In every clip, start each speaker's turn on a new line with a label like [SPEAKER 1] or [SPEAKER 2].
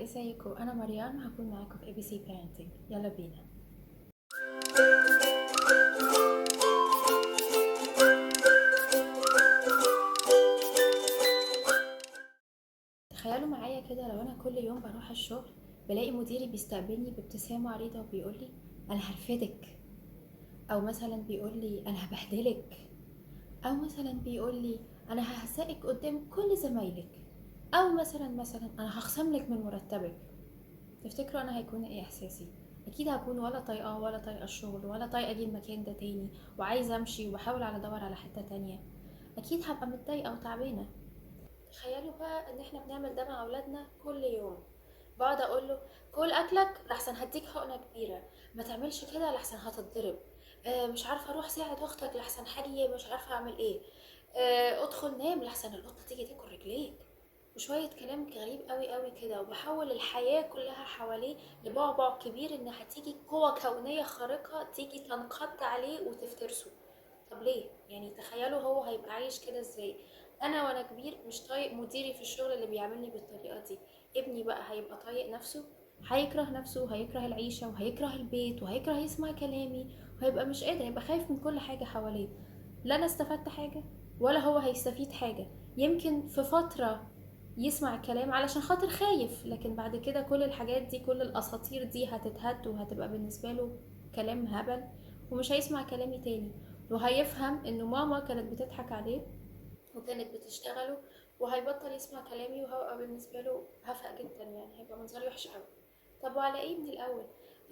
[SPEAKER 1] ازيكم؟ انا مريم هكون معاكم في ABC Parenting. يلا بينا. تخيلوا معايا كده لو انا كل يوم بروح الشغل بلاقي مديري بيستقبلني بابتسامة عريضة وبيقولي انا هرفدك، او مثلا بيقولي انا هبهدلك، او مثلا بيقولي انا ههزقك قدام كل زمايلك، او مثلا انا هخصم لك من مرتبك. تفتكروا انا هيكون ايه احساسي؟ اكيد هكون ولا طايقاه ولا طايقه الشغل ولا طايقه اجي المكان ده تاني، وعايزه امشي وبحاول ادور على حته تانية. اكيد هبقى متضايقه وتعبانه. تخيلوا بقى ان احنا بنعمل ده مع اولادنا كل يوم. بقعد اقول له كل اكلك لحسن هديك حقنه كبيره، ما تعملش كده لحسن هتتضرب، مش عارفه اروح ساعد اختك لحسن حاجي مش عارفه اعمل ايه، ادخل نام لحسن القطه تيجي تاكل رجليك، وشويه كلام غريب قوي قوي كده، وبحول الحياه كلها حواليه لبعبع كبير ان هتيجي قوه كونيه خارقه تيجي تنقض عليه وتفترسه. طب ليه؟ يعني تخيلوا هو هيبقى عايش كده ازاي؟ انا وانا كبير مش طايق مديري في الشغل اللي بيعاملني بالطريقه دي، ابني بقى هيبقى طايق نفسه؟ هيكره نفسه وهيكره العيشه وهيكره البيت وهيكره يسمع كلامي، وهيبقى مش قادر، هيبقى خايف من كل حاجه حواليه. لا انا استفدت حاجه ولا هو هيستفيد حاجه. يمكن في فتره يسمع الكلام علشان خاطر خايف، لكن بعد كده كل الحاجات دي كل الاساطير دي هتتهد وهتبقى بالنسبه له كلام هبل، ومش هيسمع كلامي تاني، وهيفهم انه ماما كانت بتضحك عليه وكانت بتشتغله، وهيبطل يسمع كلامي وهبقى بالنسبه له هفق جدا، يعني هيبقى منظري وحش قوي. طب وعلى ايه من الاول؟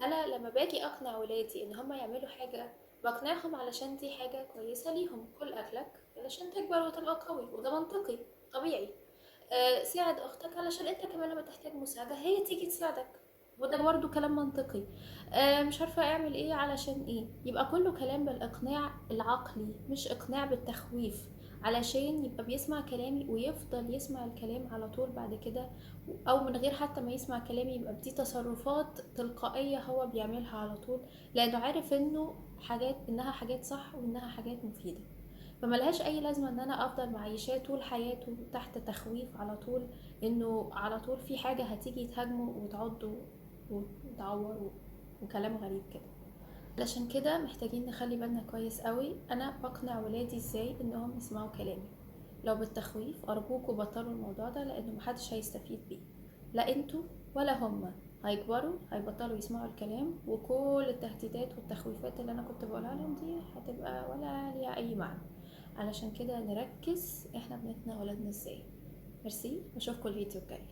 [SPEAKER 1] انا لما باجي اقنع ولادي ان هم يعملوا حاجه بقنعهم علشان دي حاجه كويسه ليهم. كل اكلك علشان تكبر وتبقى قوي، وده منطقي طبيعي. ساعد اختك علشان انت كمان لما تحتاج مساعده هي تيجي تساعدك، وده برضو كلام منطقي. مش عارفه اعمل ايه علشان ايه، يبقى كله كلام بالاقناع العقلي مش اقناع بالتخويف، علشان يبقى بيسمع كلامي ويفضل يسمع الكلام على طول بعد كده، او من غير حتى ما يسمع كلامي يبقى دي تصرفات تلقائيه هو بيعملها على طول، لانه عارف انها حاجات صح وانها حاجات مفيده. فملهاش اي لازمه ان انا افضل معيشاه طول حياته تحت تخويف على طول، انه على طول في حاجه هتيجي تهاجمه وتعضه وتعوره وكلام غريب كده. علشان كده محتاجين نخلي بالنا كويس قوي انا بقنع ولادي ازاي انهم يسمعوا كلامي. لو بالتخويف ارجوكوا بطلوا الموضوع ده، لانه محدش هيستفيد بيه، لا انتوا ولا هما. هيكبروا هيبطلوا يسمعوا الكلام، وكل التهديدات والتخويفات اللي انا كنت بقولها لهم دي هتبقى ولا ليها اي معنى. علشان كده نركز احنا بنقنع ولادنا ازاي. ميرسي، واشوفكم الفيديو الجاي.